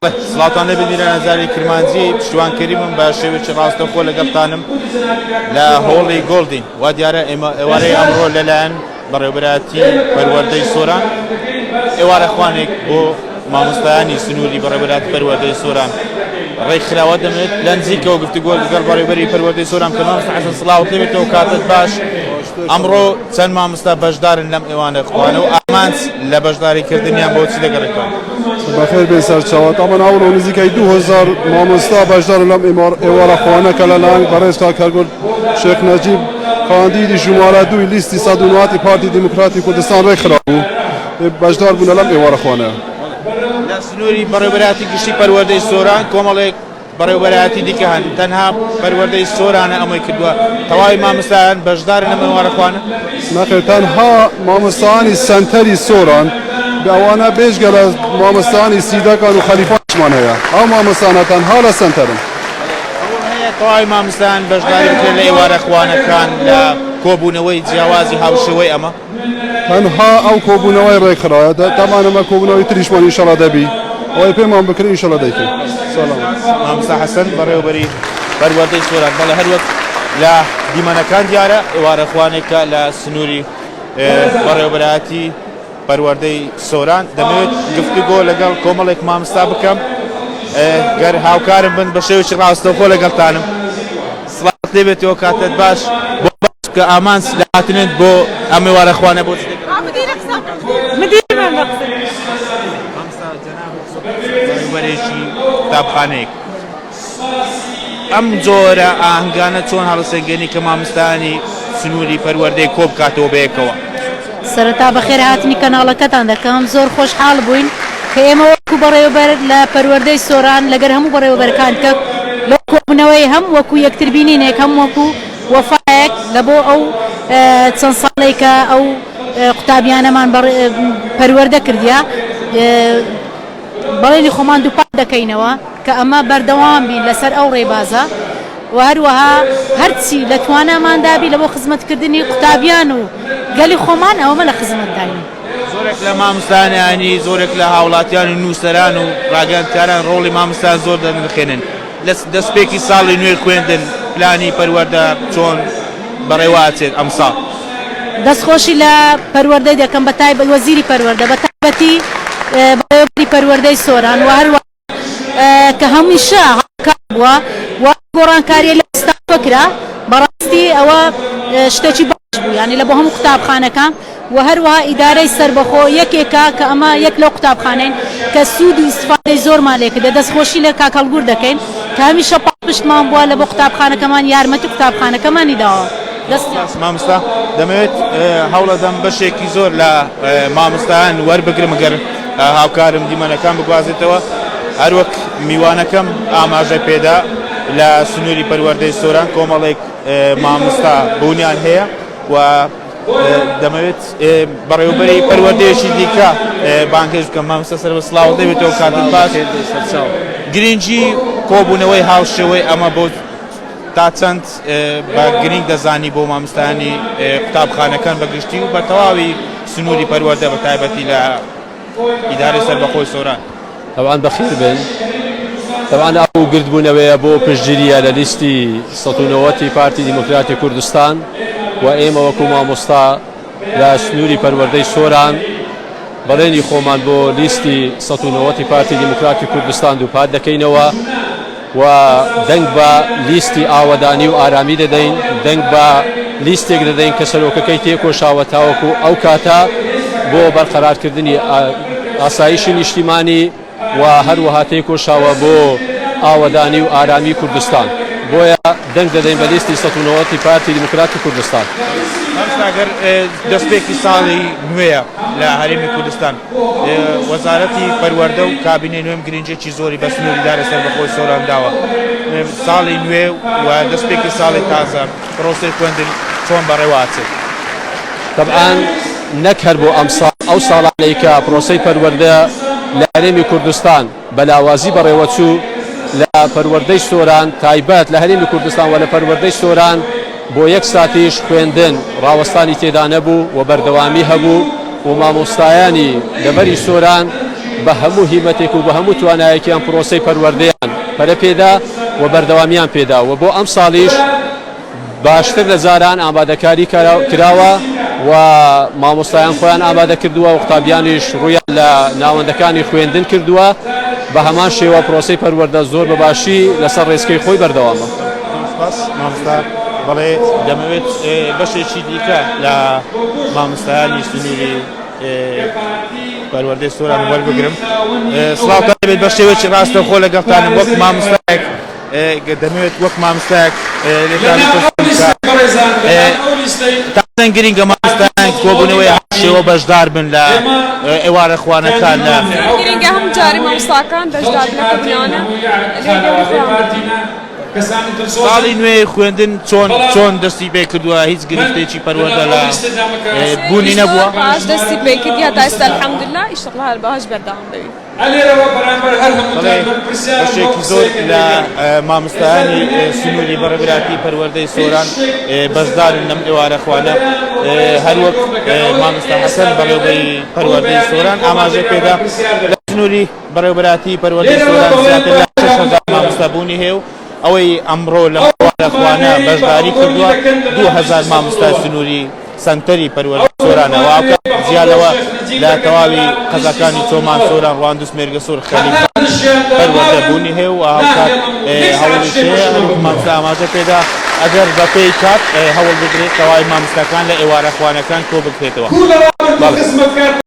سڵاتان لێ ببینە نەزاری کرمانجی پشتیوانکەریمم بە شێوەیەکی ڕاستەوخۆ لەگەڵتانم لە هۆڵی گۆڵدین وا دیارە ئێوارەی ئەمڕۆ لەلایەن بەڕێوەبەرایەتی پەروەردەی سۆران ئێوارە خوانێک بۆ مامۆستایانی سنووری بەڕێوەبەرایەتی پەروەردەی سۆران ڕێی خراوە دەمێت لە نزیکەوە گفتوگۆ لەگەڵ بەڕێوەبەری پەروەردەی سۆران کە مامۆستا حەسەن سڵاوت لێ بێتەوە کاتت باش. ئەمڕۆ چەند مامۆستا بەشدارن لەم ئێوانە خوانە و ئامانج لە بەشداریکردنیان بۆ چی دەگەڕێتەوە؟ بەخێر بێ سەرچاوە تامان ئەوڕۆ نزیکەی 2000 مامۆستا بەشدار لەم ئێوارە خوانەکە لەلایەن بەڕێز کاکەرگوڕ شێخ نەجیب خاندیدی ژمارە 2 لیستی سەدونواتی پارتی دیموکراتی کوردستان ڕێکخرا بوو بەشدار بوون لەم ئێوارە خوانە. لە سنووری بەڕێوەبەرایەتی گشتی پەروەردەی سۆران کۆمەڵێک بەڕێوەبەرایەتی دیکە هەن تەنها پەروەردەی سۆرانە ئەمەی کردووە تەواوی مامۆستایان بەشدارن لەم ئێوارە خوانە؟ نەخێر تەنها مامۆستایانی سەنتەری سۆران ئەوانە بێژگە لە مامۆستایانی سیدەکان و خەلیفانشمان هەیە ئەو مامۆستانە تەنها لە سەنتەرن. تەواوی مامۆستایان بەشداری بکرێن لە ئێوارە خوانەکان لە کۆبوونەوەی جیاوازی هاوشێوەی ئەمە؟ تەنها ئەو کۆبوونەوەی ڕێکخراوە تەمانەمە کۆبوونەوەی تریشمان ئینشەڵا دەبی ئەوەی پێمان بکرێن ئینشەڵا دەیکەین. سەڵام. مامۆستا حەسەن بەڕێوەبەری پەروەردەی سۆران بەڵێ هەروەک لە دیمەنەکان دیارە ئێوارە خوانێکە لە سنووری بەڕێوەبەرایەتی پەروەردەی سۆران دەمەوێت گفتوگۆ لەگەڵ کۆمەڵێک مامۆستا بکەم گەر هاوکارم بن بە شێوەیەکی ڕاستەوخۆ لەگەڵتانم. سڵات لێ بێتەوە کاتت باش بۆ باش کە ئامانج لە هاتنێت بۆ ئەم ئێوارە خوانە بۆ بەرێکی قوتابخانەیەک ئەم جۆرە ئاهەنگانە چۆن هەڵسەنگێنی کە مامۆستایانی سنووری پەروەردەی کۆ بکاتەوە بەیەکەوە؟ سەرەتا بەخێر هاتنی کەناڵەکەتان دەکەم زۆر خۆشحاڵ بووین کە ئێمە وەکو بەڕێوەبەر لە پەروەردەی سۆران لەگەر هەموو بەڕێوەبەرەکان کە لە کۆبوونەوەی هەم وەکو یەکتر بینینێک هەم وەکو وەفایەک لە بۆ ئەو چەند ساڵێک کە ئەو قوتابیانەمان پەروەردە کردیا بەڵێنی خۆمان دووپات دەکەینەوە کە ئەمە بەردەوام بین لەسەر ئەو ڕێبازە و هەروەها هەرچی لە تواناماندابی لە بۆ خزمەتکردنی قوتابیان و گەلی خۆمان ئەومە لە خزمەتداین. زۆرێک لە مامۆستایانی زۆرێک لە هاوڵاتیان و نووسەران و ڕاگەاندکاران ڕۆڵی مامۆستایان زۆر دەنرخێنن لە دەستپێکی ساڵی نوێ خوێندن پلانی پەروەردە چۆن بەڕێوەچێت ئەم ساڵ. دەستخۆشی لە پەروەردەی دەکەم بە تایبەت وەزیری پەروەردە بە تایبەتی بەڕێوەبەری پەروەردەی سۆران و هەروە کە هەمیشە هاوکار بووە و گۆڕانکاریە لە ئێستا کرا بەڕاستی ئەوە شتێکی باش بوو یعنی لە بۆ هەموو قوتابخانەکان و هەروەها ئیدارەی سەربەخۆ یەکێکە کە ئەمە یەک لەو قوتابخانەین کە سوود و ئیستیفادەی زۆرمان لێ کردە دەستخۆشی لە کاکەڵگوور دەکەین کە هەمیشە پشتمان بووە لە بۆ قوتابخانەکەمان یارمەتی قوتابخانەکەمانی داوە. مامۆستا دەمەوێت هەوڵە دەم بەشێکی زۆر لە مامۆستایان وەربگرم گەر هاوکارم دیمەنەکان بگوازێتەوە هەروەک میوانەکەم ئاماژە پێدا لە سنووری پەروەردەی سۆران کۆمەڵێک مامۆستا بوونیان هەیە و دەمەوێت بەڕێوەبەری پەروەردەیەکی دیکە بانگێژ بکەم مامۆستا سەربە سڵاو دەبێتەوە کاتت باش گرنگی کۆبوونەوەی هاوشێوەی ئەمە بۆ تا چەند بە گرنگ دەزانی بۆ مامۆستایانی قوتابخانەکان بەگشتی و بە تەواوی سنووری پەروەردە بە تایبەتی لە ئیدارەی سەربەخۆی سۆران. طبعا بەخێر بن طبعا ئەو گردبوونەوەیە بۆ پشتگیریە لە لیستی ١٩٠ پارتی دیموکراتی کوردستان و ئێمە وەکو مامۆستا لە سنووری پەروەردەی سۆران بەڵێنی خۆمان بۆ لیستی ١٩٠ پارتی دیموکراتی کوردستان دووپات دەکەینەوە و دەنگ بە لیستی ئاوەدانی و ئارامی دەدەین دەنگ بە لیستێک دەدەین کە سەرۆکەکەی تێکۆشاوە تاوەکو ئەو کاتە بۆ بەرقەرارکردنی ئاسایشی نیشتیمانی و هەروەها تێکۆشاوە بۆ ئاوەدانی و ئارامی کوردستان بۆیە دەنگ دەدەین بە لیستی ١٩٠ پارتی دیموکراتی کوردستان. ئەگەر دەستپێکی ساڵی نوێیە لە هەرێمی کوردستان وەزارەتی پەروەردە و کابینەی نوێم گرنگێکی زۆری بە سنووری ئیدارە سەربەخۆی سۆران داوە ساڵی نوێ و دەستپێکی ساڵی تازە پرۆسەی خوێندن چۆن بەڕێوەچێت؟ طبعا نەک هەر بۆ ئەو ساڵانەی کە پرۆسەی پەروەردە لە هەرێمی کوردستان بەلاوازی بەڕێوەچوو لە پەروەردەی سۆران تایبەت لە هەرێمی کوردستان و لە پەروەردەی سۆران بۆ یەک ساتیش خوێندن ڕاوەستانی تێدا نەبوو و بەردەوامی هەبوو و مامۆستایانی لەبەری سۆران بە هەموو هیمەتێک و بە هەموو توانایەکیان پرۆسەی پەروەردەیان پەرە پێدا و بەردەوامیان پێدا و بۆ ئەم ساڵیش باشتر لە زاران ئامادەکاری کراوە و مامۆستایان خۆیان ئامادە کردووە و قوتابیانیش ڕوویان لە ناوەندەکانی خوێندن کردووە بە هەمان شێوە پرۆسەی پەروەردە زۆر بەباشی لەسەر ڕێزکەی خۆی بەردەوامە. مامۆستا بەڵێ دەمەوێت بەشێکی دیکە لە مامۆستایانی سنووری پەروەردەی سۆران وەربگرم. سڵاوتان دەبێت بە شێوەیەکی ڕاستەوخۆ لەگەڵتانم وەک مامۆستایەک دەمەوێت وەک مامۆستایەک تازەن گرینگە مامۆستایان کۆبوونەوەی شێوە بەشدار بن لە ئێوارە خوانەکان لە گرینگە هەموو جاری مامۆستاکان بەشدار بنەکەبوونیانە ساڵی نوێ خوێندن چۆن دەستی پێ کردووە هیچ گرفتێکی پەروەردە لە بوونی نەبووە باش دەستی پێ کردی هەتا ئێستا الحەمدوللا ئیشەڵڵا هەر باش بەردەوام بوی. بەشێکی زۆر لە مامۆستایانی سنووری بەڕێوەبەراتی پەروەردەی سۆران بەشدارن لەم ئێوارە خوانە هەروەک مامۆستا حەسەن بەڕێوەبەری پەروەردەی سۆران ئاماژە پێدا لە سنووری بەڕێوەبەراتی پەروەردەی سۆران زیاتر لە 6,000 مامۆستا بوونی هەیە و ئەوەی ئەمڕۆ لە خوانە بەشداری کردووە 2,000 مامۆستای سنووری سنتەری پەروەردەی سۆرانەوە زیادەوە لە تەواوی قەزاکانی چۆمان سۆران ڕواند و سمێرگە سۆر خەلیفە پەروەردە بوونی هەیە و هاوکات هەوڵیش هەیە مامۆستا ئاماژە پێدا ئەگەر بەپێی کات هەوڵ بگرێت تەواوی مامۆستاکان لە ئێوارە خوانەکان کۆ بکرێتەوە.